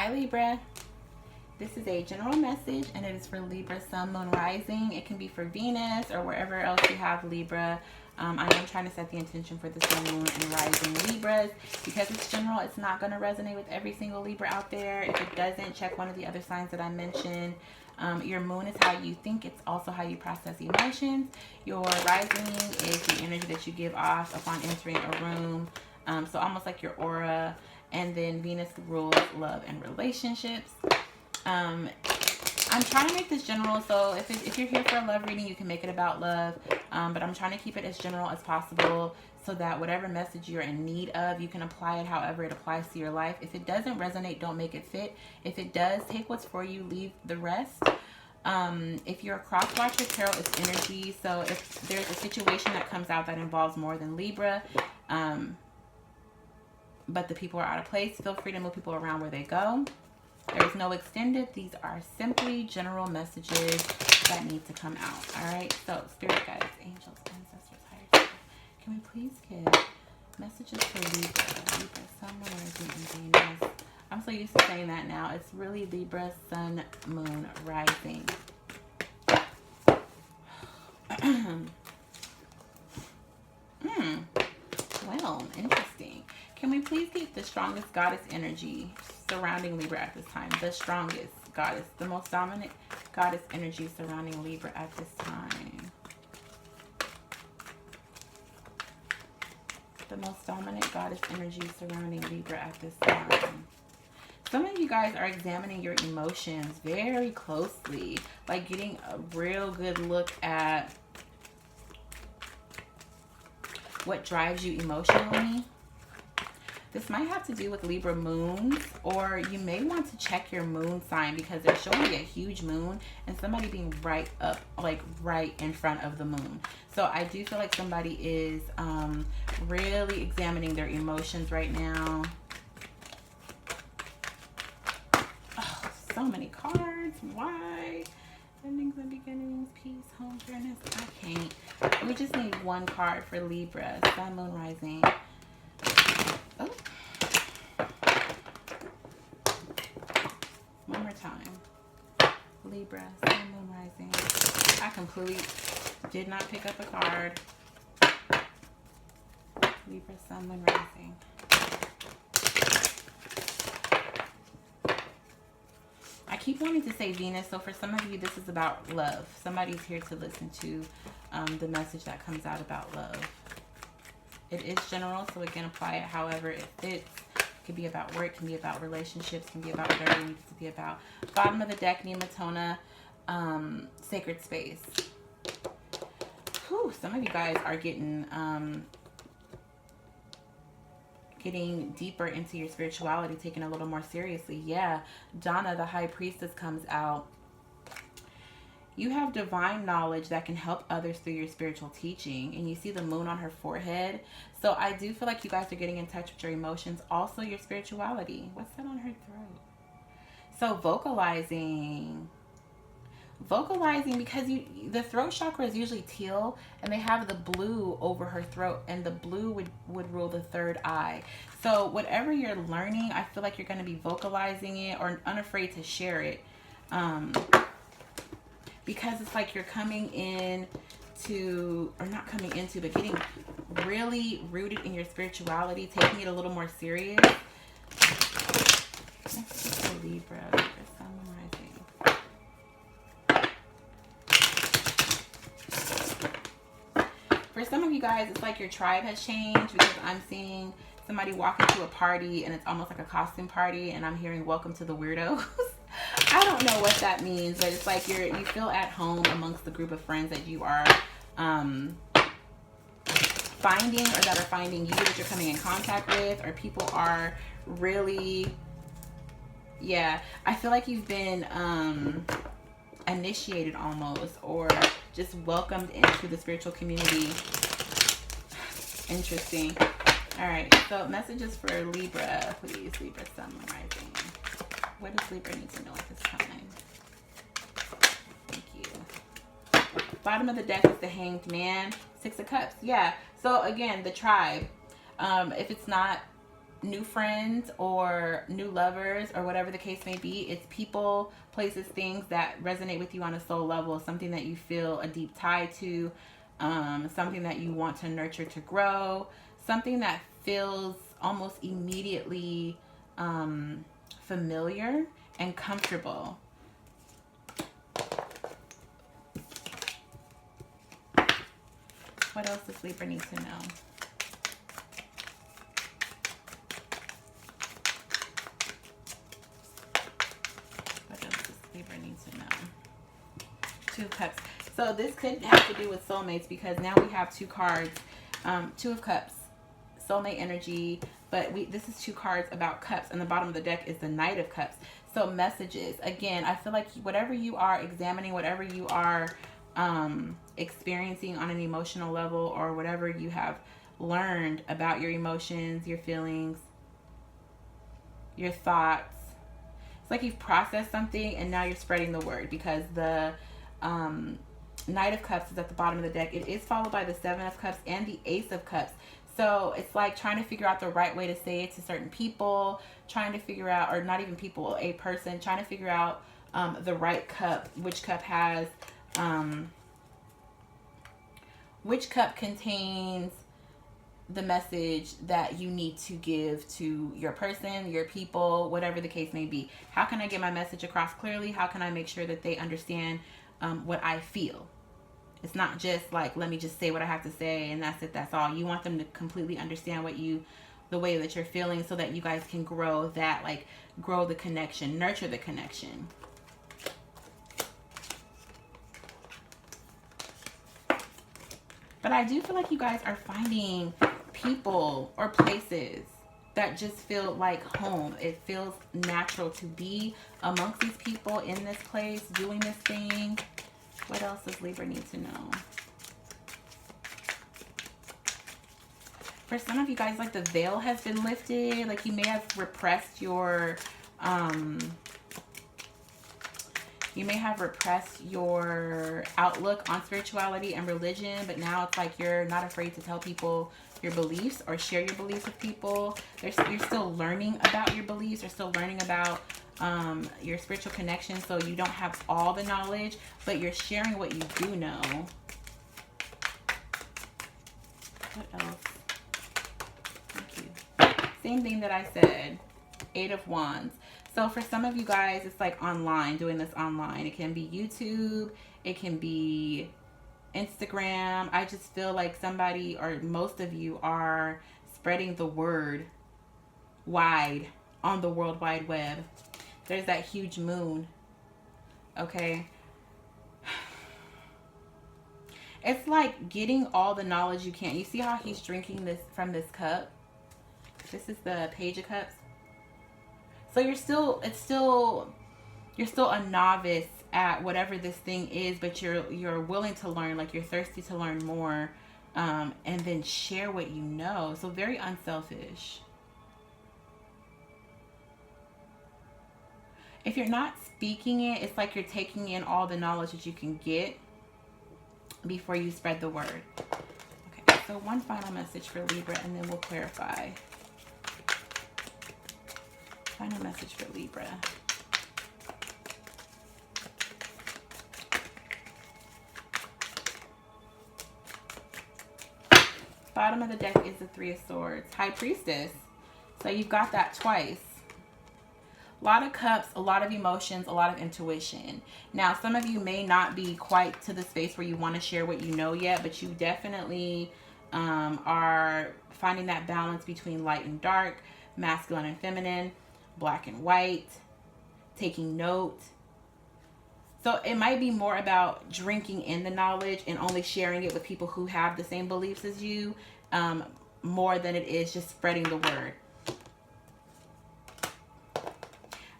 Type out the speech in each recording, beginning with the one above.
Hi Libra, this is a general message and it is for Libra, Sun, Moon, Rising. It can be for Venus or wherever else you have Libra. I am trying to set the intention for the Sun, Moon, and Rising Libras. Because it's general, it's not going to resonate with every single Libra out there. If it doesn't, check one of the other signs that I mentioned. Your moon is how you think. It's also how you process emotions. Your rising is the energy that you give off upon entering a room. So almost like your aura. And then Venus rules love and relationships. I'm trying to make this general, so if you're here for a love reading, you can make it about love, but I'm trying to keep it as general as possible so that whatever message you're in need of, you can apply it however it applies to your life. If it doesn't resonate, don't make it fit. If it does, take what's for you, leave the rest. If you're a cross watcher, tarot is energy, so if there's a situation that comes out that involves more than Libra, but the people are out of place, feel free to move people around where they go. There is no extended. These are simply general messages that need to come out. All right. So, spirit guides, angels, ancestors, higher self. Can we please get messages for Libra? Libra, Sun, Moon, Rising, and Venus. I'm so used to saying that now. It's really Libra, Sun, Moon, Rising. Well, interesting. Can we please get the strongest goddess energy surrounding Libra at this time? The strongest goddess, the most dominant goddess energy surrounding Libra at this time. The most dominant goddess energy surrounding Libra at this time. Some of you guys are examining your emotions very closely, like getting a real good look at what drives you emotionally. This might have to do with Libra moons, or you may want to check your moon sign because they're showing me a huge moon and somebody being right up, like right in front of the moon. So I do feel like somebody is really examining their emotions right now. Oh, so many cards. Why? Endings and beginnings, peace, home, fairness. I can't. We just need one card for Libra, Sun, Moon, Rising. Oh. One more time. Libra, Sun, Moon, Rising. I completely did not pick up a card. Libra, Sun, Moon, Rising. I keep wanting to say Venus, so for some of you, this is about love. Somebody's here to listen to the message that comes out about love. It is general, so again, apply it however it fits. It can be about work, can be about relationships, can be about whatever it needs to be about. Bottom of the deck, Nematona, sacred space. Whew, some of you guys are getting deeper into your spirituality, taking a little more seriously. Yeah, Donna, the high priestess, comes out. You have divine knowledge that can help others through your spiritual teaching. And you see the moon on her forehead. So I do feel like you guys are getting in touch with your emotions. Also your spirituality. What's that on her throat? So vocalizing. Vocalizing, because the throat chakra is usually teal. And they have the blue over her throat. And the blue would rule the third eye. So whatever you're learning, I feel like you're going to be vocalizing it or unafraid to share it. Because it's like you're coming in to, or not coming into, but getting really rooted in your spirituality, taking it a little more serious. Next is the Libra, Sun, Moon, Rising. For some of you guys, it's like your tribe has changed, because I'm seeing somebody walk into a party and it's almost like a costume party, and I'm hearing welcome to the weirdos. I don't know what that means, but it's like you feel at home amongst the group of friends that you are finding, or that are finding you, that you're coming in contact with, or people are really, yeah, I feel like you've been initiated almost, or just welcomed into the spiritual community. Interesting. All right, so messages for Libra, please. Libra, Sun, Moon, Rising. What does Libra need to know at this time? Thank you. Bottom of the deck is the Hanged Man. Six of Cups. Yeah. So again, the tribe. If it's not new friends or new lovers or whatever the case may be. It's people, places, things that resonate with you on a soul level, something that you feel a deep tie to, something that you want to nurture to grow, something that feels almost immediately familiar and comfortable. What else does Libra need to know? What else does Libra need to know? Two of Cups. So this could have to do with soulmates, because now we have two cards. Two of Cups, soulmate energy, but this is two cards about cups, and the bottom of the deck is the Knight of Cups. So messages. Again, I feel like whatever you are examining, whatever you are experiencing on an emotional level, or whatever you have learned about your emotions, your feelings, your thoughts, it's like you've processed something and now you're spreading the word, because the Knight of Cups is at the bottom of the deck. It is followed by the Seven of Cups and the Ace of Cups. So it's like trying to figure out the right way to say it to certain people, trying to figure out, or not even people, a person, trying to figure out the right cup, which cup has, which cup contains the message that you need to give to your person, your people, whatever the case may be. How can I get my message across clearly? How can I make sure that they understand what I feel? It's not just like, let me just say what I have to say and that's it, that's all. You want them to completely understand the way that you're feeling, so that you guys can grow that, like grow the connection, nurture the connection. But I do feel like you guys are finding people or places that just feel like home. It feels natural to be amongst these people, in this place, doing this thing. What else does Libra need to know? For some of you guys, like the veil has been lifted. Like you may have repressed your, outlook on spirituality and religion, but now it's like you're not afraid to tell people your beliefs or share your beliefs with people. You're still learning about your beliefs. You're still learning about your spiritual connection, so you don't have all the knowledge, but you're sharing what you do know. What else? Thank you. Same thing that I said. Eight of Wands. So for some of you guys, it's like online, doing this online. It can be YouTube, it can be Instagram. I just feel like somebody, or most of you, are spreading the word wide on the World Wide Web. There's that huge moon. Okay. It's like getting all the knowledge you can. You see how he's drinking this from this cup? This is the Page of Cups. So you're still a novice at whatever this thing is, but you're willing to learn, like you're thirsty to learn more, and then share what you know. So very unselfish. If you're not speaking it, it's like you're taking in all the knowledge that you can get before you spread the word. Okay, so one final message for Libra, and then we'll clarify. Final message for Libra. Bottom of the deck is the Three of Swords. High Priestess. So you've got that twice. A lot of cups, a lot of emotions, a lot of intuition. Now, some of you may not be quite to the space where you want to share what you know yet, but you definitely are finding that balance between light and dark, masculine and feminine, black and white, taking note. So it might be more about drinking in the knowledge and only sharing it with people who have the same beliefs as you, more than it is just spreading the word.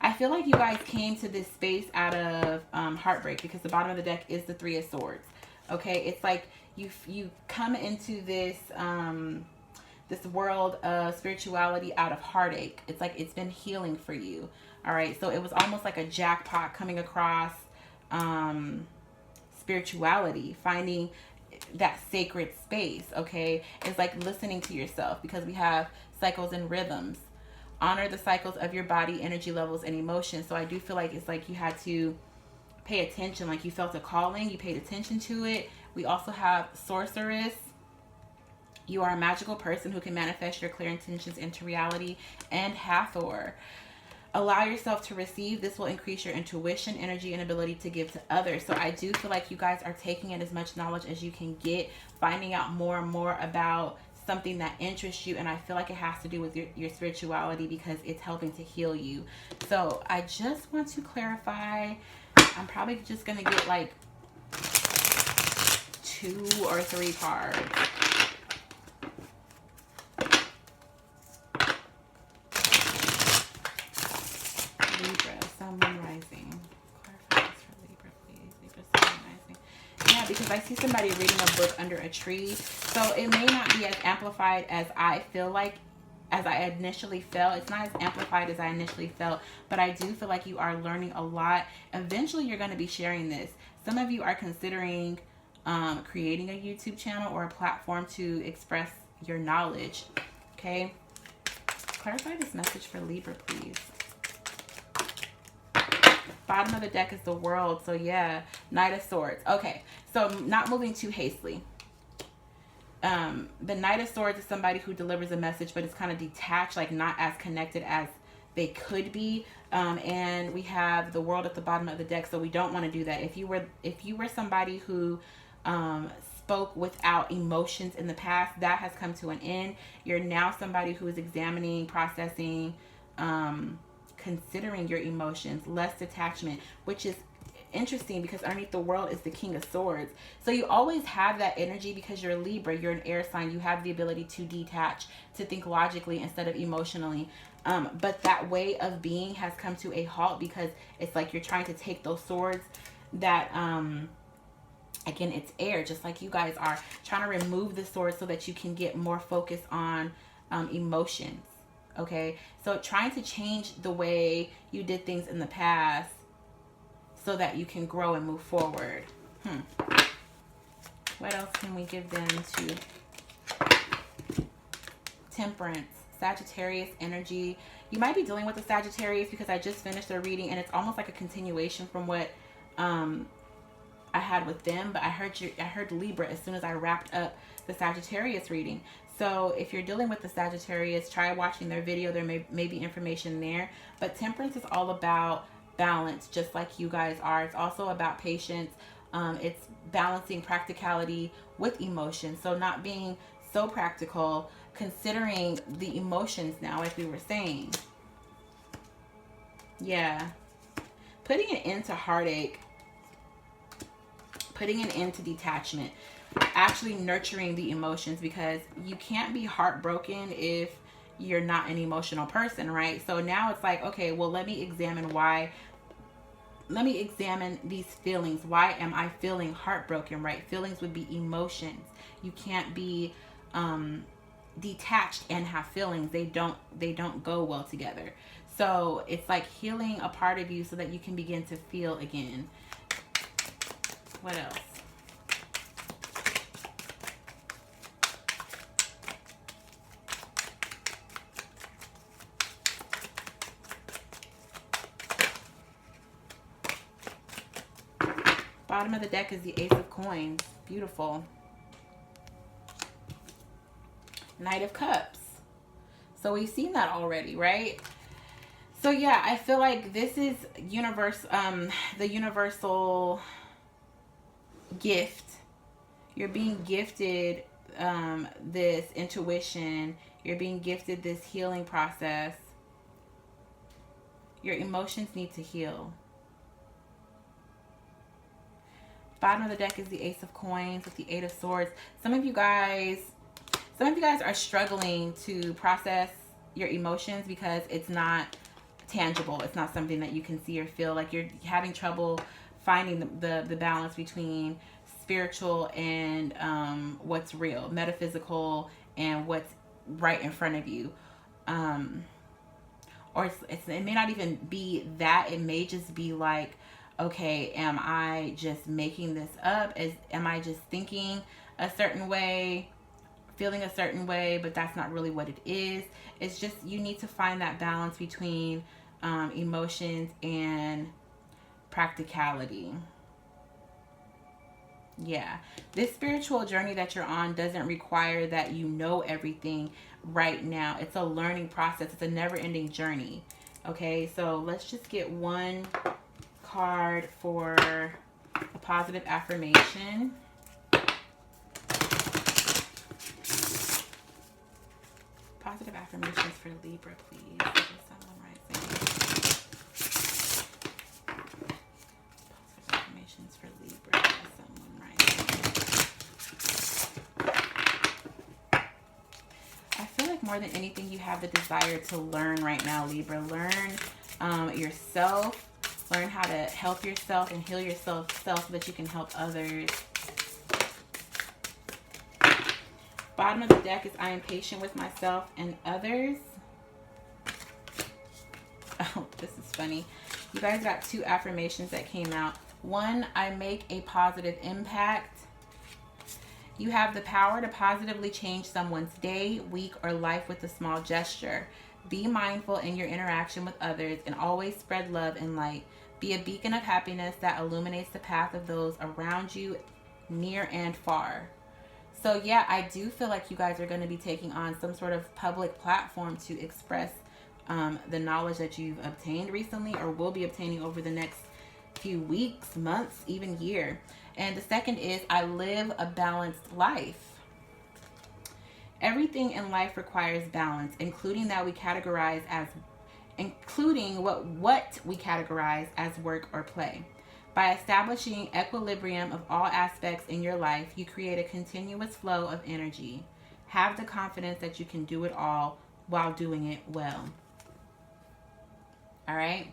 I feel like you guys came to this space out of heartbreak, because the bottom of the deck is the Three of Swords. Okay, it's like you come into this this world of spirituality out of heartache. It's like it's been healing for you. All right, so it was almost like a jackpot coming across spirituality, finding that sacred space. Okay, it's like listening to yourself, because we have cycles and rhythms. Honor the cycles of your body, energy levels, and emotions. So I do feel like it's like you had to pay attention, like you felt a calling, you paid attention to it. We also have Sorceress. You are a magical person who can manifest your clear intentions into reality. And Hathor. Allow yourself to receive. This will increase your intuition, energy, and ability to give to others. So I do feel like you guys are taking in as much knowledge as you can get, finding out more and more about something that interests you, and I feel like it has to do with your spirituality because it's helping to heal you. So I just want to clarify, I'm probably just going to get like 2 or 3 cards. Libra, Sun, Moon, Rising. Clarify this for Libra, please. Libra, Sun, Moon, Rising. Yeah, because I see somebody reading a book under a tree. So it may not be as amplified as I feel like, as I initially felt. It's not as amplified as I initially felt, but I do feel like you are learning a lot. Eventually, you're going to be sharing this. Some of you are considering creating a YouTube channel or a platform to express your knowledge. Okay? Clarify this message for Libra, please. Bottom of the deck is the World. So yeah, Knight of Swords. Okay, so not moving too hastily. The Knight of Swords is somebody who delivers a message, but it's kind of detached, like not as connected as they could be. And we have the World at the bottom of the deck, so we don't want to do that. If you were somebody who spoke without emotions in the past, that has come to an end. You're now somebody who is examining, processing, considering your emotions, less detachment, which is interesting because underneath the World is the King of Swords. So you always have that energy because you're a Libra, you're an air sign. You have the ability to detach, to think logically instead of emotionally. But that way of being has come to a halt because it's like you're trying to take those swords that, again, it's air, just like you guys are trying to remove the sword so that you can get more focus on emotions. Okay, so trying to change the way you did things in the past so that you can grow and move forward. What else can we give them to Temperance, Sagittarius energy? You might be dealing with the Sagittarius because I just finished their reading and it's almost like a continuation from what I had with them, but I heard Libra as soon as I wrapped up the Sagittarius reading. So if you're dealing with the Sagittarius, try watching their video. There may be information there. But Temperance is all about balance, just like you guys are. It's also about patience. It's balancing practicality with emotion. So not being so practical, considering the emotions now, as we were saying. Yeah. Putting an end to heartache. Putting an end to detachment. Actually nurturing the emotions, because you can't be heartbroken if you're not an emotional person, right? So now it's like, okay, well, let me examine these feelings. Why am I feeling heartbroken, right? Feelings would be emotions. You can't be detached and have feelings. They don't go well together. So it's like healing a part of you so that you can begin to feel again. What else? Bottom of the deck is the Ace of Coins. Beautiful. Knight of Cups. So we've seen that already, right? So yeah, I feel like this is the universal gift. You're being gifted this intuition. You're being gifted this healing process. Your emotions need to heal. Bottom of the deck is the Ace of Coins with the Eight of Swords. Some of you guys are struggling to process your emotions because it's not tangible. It's not something that you can see or feel. Like you're having trouble finding the balance between spiritual and what's real, metaphysical and what's right in front of you. Or it may not even be that. It may just be like, okay, am I just making this up? Am I just thinking a certain way feeling a certain way, but that's not really what it is. It's just you need to find that balance between emotions and practicality. Yeah, this spiritual journey that you're on doesn't require that you know everything right now. It's a learning process. It's a never-ending journey. Okay, so let's just get one card for a positive affirmation. Positive affirmations for Libra, please. Sun, Moon, Rising. Positive affirmations for Libra, Sun, Moon, Rising. I feel like more than anything, you have the desire to learn right now, Libra. Learn yourself. Learn how to help yourself and heal yourself so that you can help others. Bottom of the deck is I am patient with myself and others. Oh, this is funny. You guys got two affirmations that came out. One, I make a positive impact. You have the power to positively change someone's day, week, or life with a small gesture. Be mindful in your interaction with others and always spread love and light. Be a beacon of happiness that illuminates the path of those around you, near and far. So yeah, I do feel like you guys are going to be taking on some sort of public platform to express the knowledge that you've obtained recently or will be obtaining over the next few weeks, months, even year. And the second is I live a balanced life. Everything in life requires balance, including what we categorize as work or play. By establishing equilibrium of all aspects in your life, you create a continuous flow of energy. Have the confidence that you can do it all while doing it well. All right.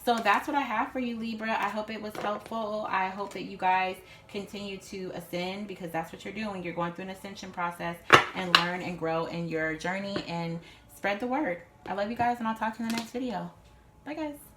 So that's what I have for you, Libra. I hope it was helpful. I hope that you guys continue to ascend, because that's what you're doing. You're going through an ascension process, and learn and grow in your journey and spread the word. I love you guys, and I'll talk to you in the next video. Bye, guys.